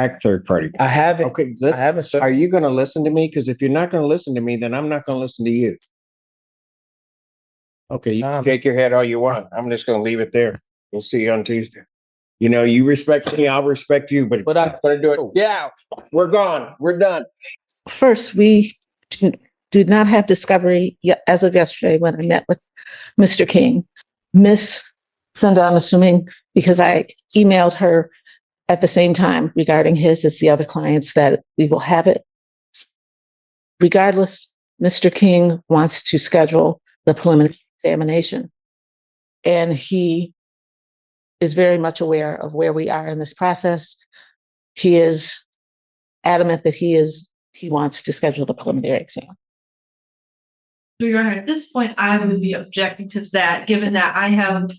Correct, third party. I haven't. Okay, I haven't. Sir. Are you going to listen to me? Because if you're not going to listen to me, then I'm not going to listen to you. Okay, you can shake your head all you want. I'm just going to leave it there. We'll see you on Tuesday. You know, you respect me, I'll respect you, but I'm going to do it. Yeah, we're gone. We're done. First, we did not have discovery as of yesterday when I met with Mr. King. Miss Sunda, I'm assuming, because I emailed her at the same time regarding his as the other clients, that we will have it. Regardless, Mr. King wants to schedule the preliminary examination. And he is very much aware of where we are in this process. He is adamant that he wants to schedule the preliminary exam. Your Honor, at this point, I would be objecting to that, given that I have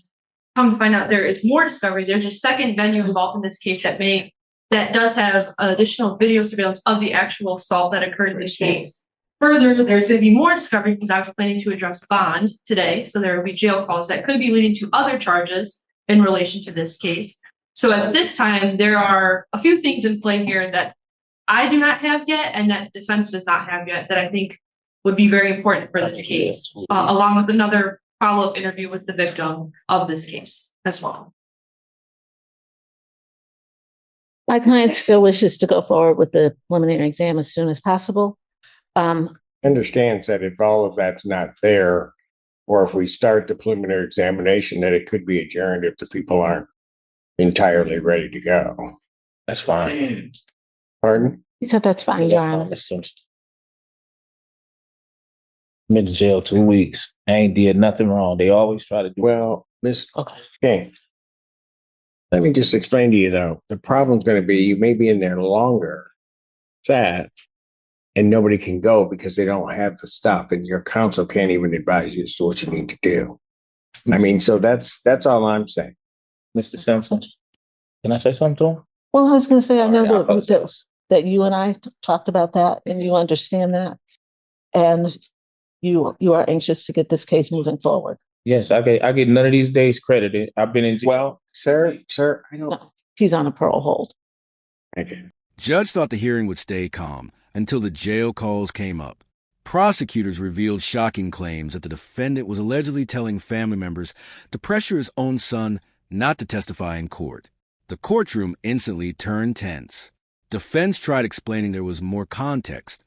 come to find out there is more discovery. There's a second venue involved in this case that does have additional video surveillance of the actual assault that occurred in this case. Further, there's going to be more discovery because I was planning to address bond today. So there will be jail calls that could be leading to other charges in relation to this case. So at this time, there are a few things in play here that I do not have yet and that defense does not have yet that I think would be very important for this case, along with another follow-up interview with the victim of this case as well. My client still wishes to go forward with the preliminary exam as soon as possible. Understands that if all of that's not there, or if we start the preliminary examination, that it could be adjourned if the people aren't entirely ready to go. That's fine. Pardon? He said that's fine, Your Honor. I'm in jail 2 weeks. I ain't did nothing wrong. They always try to do. Well, Miss King, let me just explain to you though. The problem's going to be you may be in there longer, sad, and nobody can go because they don't have the stuff, and your counsel can't even advise you as to what you need to do. I mean, so that's all I'm saying. Mr. Simpson, can I say something to him? Well, I was going to say, I know that you and I talked about that, and you understand that, and you are anxious to get this case moving forward. Yes, I get none of these days credited. I've been in jail. Well, sir, I don't. No, he's on a parole hold. Okay. Judge thought the hearing would stay calm until the jail calls came up. Prosecutors revealed shocking claims that the defendant was allegedly telling family members to pressure his own son not to testify in court. The courtroom instantly turned tense. Defense tried explaining there was more context,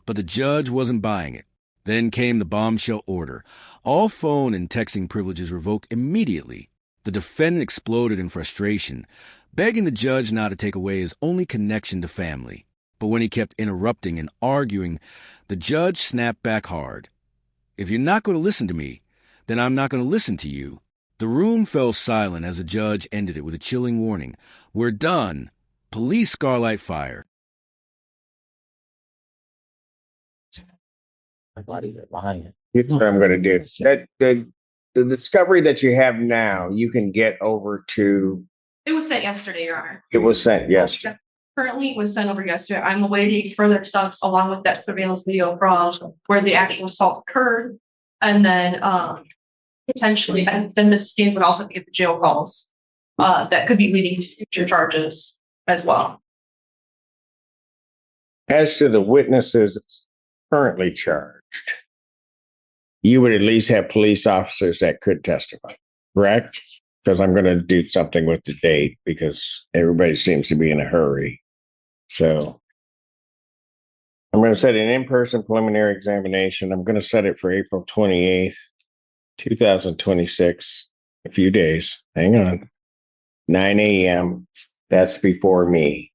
but the judge wasn't buying it. Then came the bombshell order. All phone and texting privileges revoked immediately. The defendant exploded in frustration, begging the judge not to take away his only connection to family. But when he kept interrupting and arguing, the judge snapped back hard. If you're not going to listen to me, then I'm not going to listen to you. The room fell silent as the judge ended it with a chilling warning. We're done. Police scarlight fire. Here's what I'm going to do. The discovery that you have now, you can get over to. It was sent yesterday, Your Honor. It was sent yesterday. Currently, it was sent over yesterday. I'm awaiting further steps along with that surveillance video from where the actual assault occurred, and then potentially, and then Ms. Gaines would also get the jail calls that could be leading to future charges as well. As to the witnesses currently charged, you would at least have police officers that could testify, correct? Because I'm going to do something with the date because everybody seems to be in a hurry. So I'm going to set an in-person preliminary examination. I'm going to set it for April 28th, 2026, a few days. Hang on. 9 a.m. That's before me.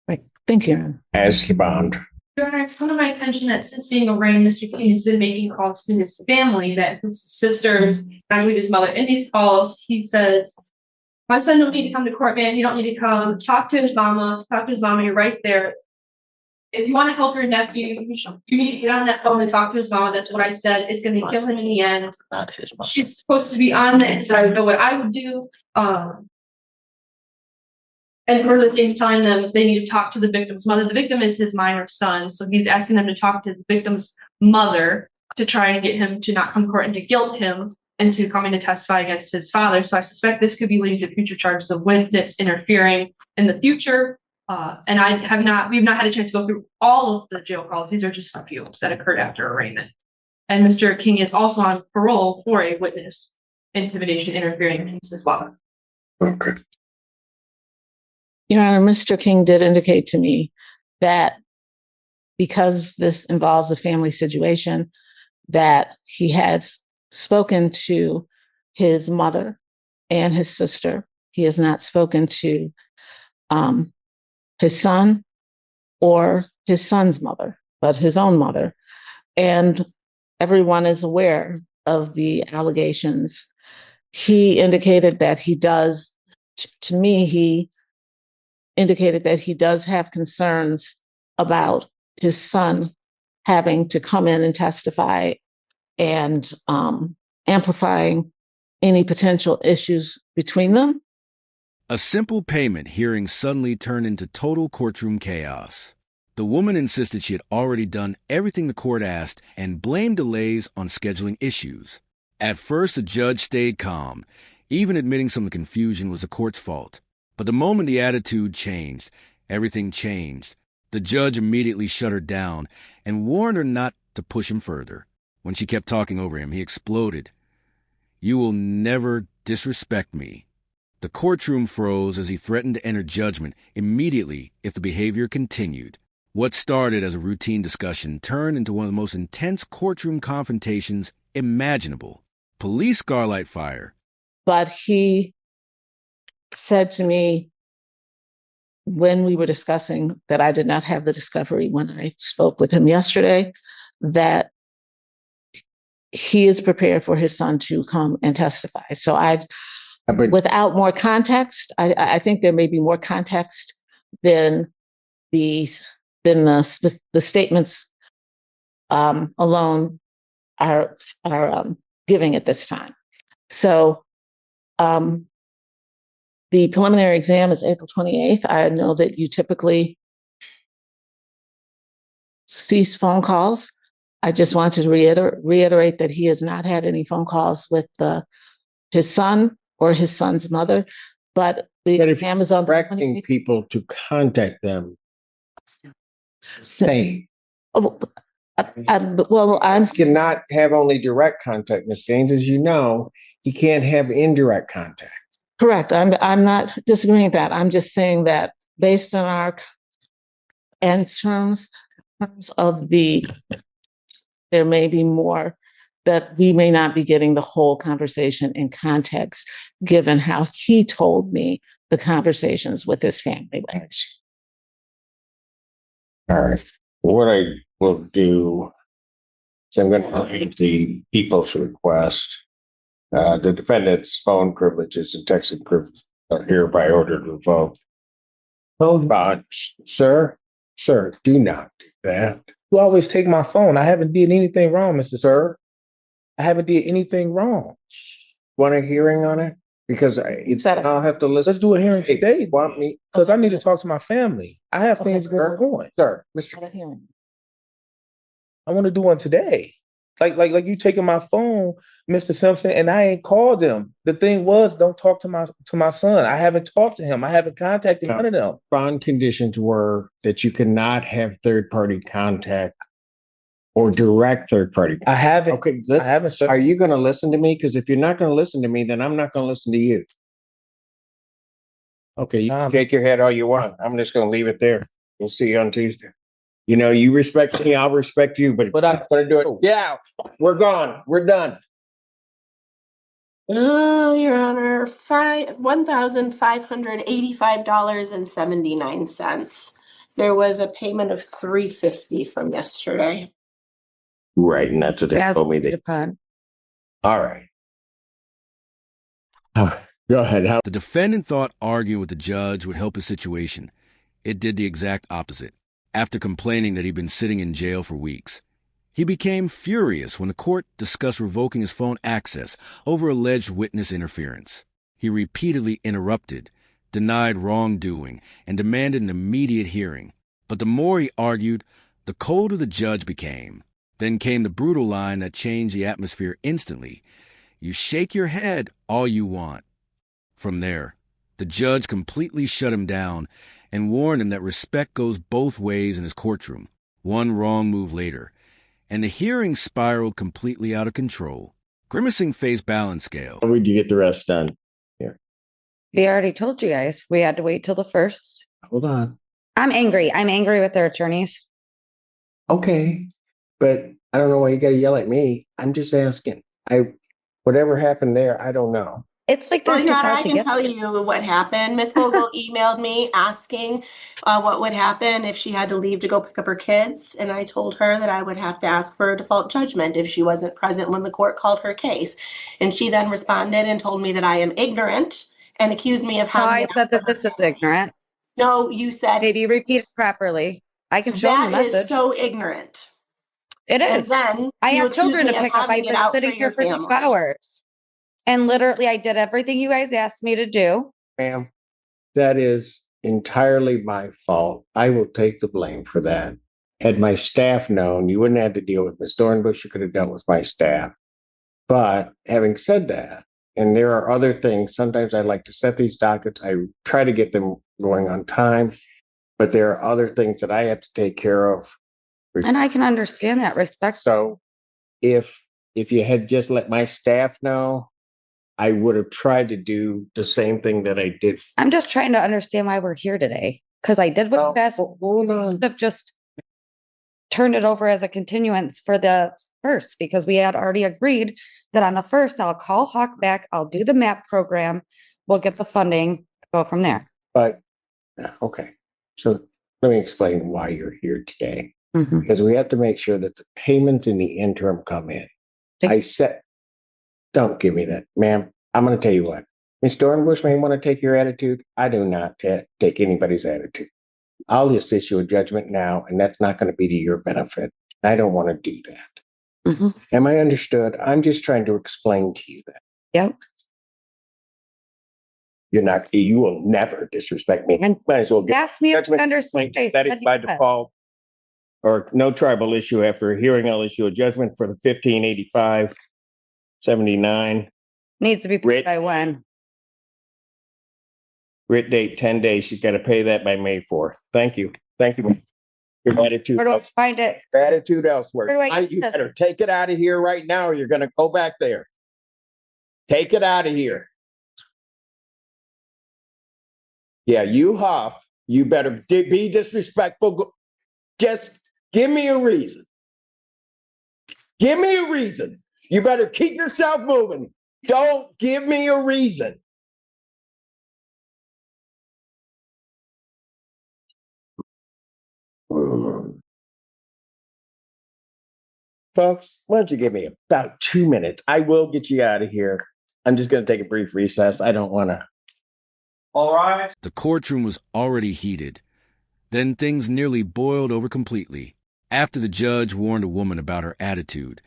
Right. Thank you. As to bond. Your Honor, it's come to my attention that since being arraigned, Mr. King has been making calls to his family, that includes his sisters, I believe his mother. In these calls, he says, my son don't need to come to court, man. You don't need to come. Talk to his mama. Talk to his mama. You're right there. If you want to help your nephew, you need to get on that phone and talk to his mama. That's what I said. It's going to kill him in the end. She's supposed to be on it. I know what I would do. And further things telling them they need to talk to the victim's mother. The victim is his minor son. So he's asking them to talk to the victim's mother to try and get him to not come to court and to guilt him into coming to testify against his father. So I suspect this could be leading to future charges of witness interfering in the future. And we've not had a chance to go through all of the jail calls. These are just a few that occurred after arraignment. And Mr. King is also on parole for a witness intimidation interfering case as well. Okay. Your Honor, Mr. King did indicate to me that because this involves a family situation, that he had spoken to his mother and his sister. He has not spoken to his son or his son's mother, but his own mother. And everyone is aware of the allegations. He indicated that he does, to me, he indicated that he does have concerns about his son having to come in and testify and amplifying any potential issues between them. A simple payment hearing suddenly turned into total courtroom chaos. The woman insisted she had already done everything the court asked and blamed delays on scheduling issues. At first, the judge stayed calm, even admitting some of the confusion was the court's fault. But the moment the attitude changed, everything changed. The judge immediately shut her down and warned her not to push him further. When she kept talking over him, he exploded. "You will never disrespect me." The courtroom froze as he threatened to enter judgment immediately if the behavior continued. What started as a routine discussion turned into one of the most intense courtroom confrontations imaginable. Police scarlight fire. But he said to me when we were discussing that I did not have the discovery when I spoke with him yesterday, that he is prepared for his son to come and testify. So without more context, I think there may be more context than the statements alone are giving at this time. So the preliminary exam is April 28th. I know that you typically cease phone calls. I just want to reiterate that he has not had any phone calls with his son or his son's mother, but the exam is on the 28th. People to contact them. Same. I'm Cannot have only direct contact, Ms. Gaines. As you know, he can't have indirect contact. correct. I'm not disagreeing with that. I'm just saying that based on our in terms of there may be more that we may not be getting the whole conversation in context, given how he told me the conversations with his family went. All right. What I will do is I'm going to read the people's request. The defendant's phone privileges and texting privileges are hereby ordered revoked. Hold on, sir. Sir, do not do that. You always take my phone. I haven't did anything wrong, Mr. Sir. I haven't did anything wrong. Want a hearing on it? Because I'll have to listen. Let's do a hearing today. Want me? Because I need to talk to my family. I have Okay, things going on. Sir, Mr. Have a hearing. I want to do one today. Like you taking my phone, Mr. Simpson, and I ain't called them. The thing was, don't talk to my son. I haven't talked to him. I haven't contacted none of them. Bond conditions were that you cannot have third-party contact or direct third-party. I haven't. Okay, I haven't. Sir. Are you going to listen to me? Because if you're not going to listen to me, then I'm not going to listen to you. Okay, you can shake your head all you want. I'm just going to leave it there. We'll see you on Tuesday. You know, you respect me, I'll respect you, but I'm going to do it. Yeah, we're gone. We're done. Oh, Your Honor, $1,585.79. There was a payment of $350 from yesterday. Right, and that's what they told me. All right. Go ahead. The defendant thought arguing with the judge would help his situation. It did the exact opposite. After complaining that he'd been sitting in jail for weeks, he became furious when the court discussed revoking his phone access over alleged witness interference. He repeatedly interrupted, denied wrongdoing, and demanded an immediate hearing. But the more he argued, the colder the judge became. Then came the brutal line that changed the atmosphere instantly. "You shake your head all you want." From there, the judge completely shut him down and warned him that respect goes both ways in his courtroom. One wrong move later, and the hearing spiraled completely out of control. Grimacing faced balance scale. When would you get the rest done? We already told you guys. We had to wait till the 1st. Hold on. I'm angry. I'm angry with their attorneys. Okay. But I don't know why you gotta yell at me. I'm just asking. Whatever happened there, I don't know. It's like they're Well, Your just Honor, out I to can get tell us. you what happened. Ms. Vogel emailed me asking what would happen if she had to leave to go pick up her kids. And I told her that I would have to ask for a default judgment if she wasn't present when the court called her case. And she then responded and told me that I am ignorant and accused me of No, having. I said that this is ignorant. No, you said Maybe repeat it properly. I can show them the that is message. so ignorant. It And is. then I you have children to accused me pick of up. having I've it been out sitting for here your for 2 family. hours. And literally, I did everything you guys asked me to do. Ma'am, that is entirely my fault. I will take the blame for that. Had my staff known, you wouldn't have to deal with Ms. Dornbush. You could have dealt with my staff. But having said that, and there are other things, sometimes I like to set these dockets. I try to get them going on time, but there are other things that I have to take care of. And I can understand that respect. So if you had just let my staff know, I would have tried to do the same thing that I did. I'm just trying to understand why we're here today. Because I did what you asked. Hold on. Could have just turned it over as a continuance for the 1st, because we had already agreed that on the 1st, I'll call Hawk back. I'll do the MAP program. We'll get the funding, go from there. But, okay, so let me explain why you're here today. Mhm. Because we have to make sure that the payments in the interim come in. Don't give me that, ma'am. I'm going to tell you what. Ms. Dornbush may want to take your attitude. I do not take anybody's attitude. I'll just issue a judgment now, and that's not going to be to your benefit. I don't want to do that. Mhm. Am I understood? I'm just trying to explain to you that. Yep. You will never disrespect me. And Might as well get ask me if I judgment. understand. That is by default. Or no tribal issue. After a hearing, I'll issue a judgment for the 1585-79. Needs to be Writ- paid by when? Writ date 10 days. She's got to pay that by May 4th. Thank you. Thank you. Your attitude. Where do I find it? Attitude elsewhere. Where do I get You this? better take it out of here right now, or you're going to go back there. Take it out of here. Yeah, you Huff, you better be disrespectful. Just give me a reason. Give me a reason. You better keep yourself moving. Don't give me a reason. Folks, why don't you give me about 2 minutes? I will get you out of here. I'm just going to take a brief recess. I don't want to. All right. The courtroom was already heated. Then things nearly boiled over completely. After the judge warned a woman about her attitude,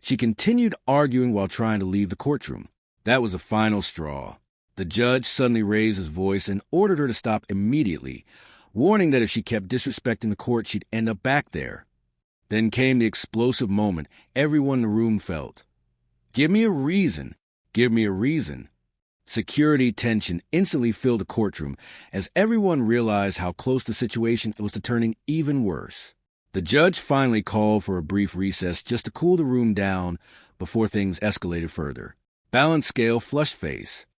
she continued arguing while trying to leave the courtroom. That was the final straw. The judge suddenly raised his voice and ordered her to stop immediately, warning that if she kept disrespecting the court, she'd end up back there. Then came the explosive moment everyone in the room felt. Give me a reason. Give me a reason. Security tension instantly filled the courtroom as everyone realized how close the situation was to turning even worse. The judge finally called for a brief recess just to cool the room down before things escalated further. Balance scale, flush face.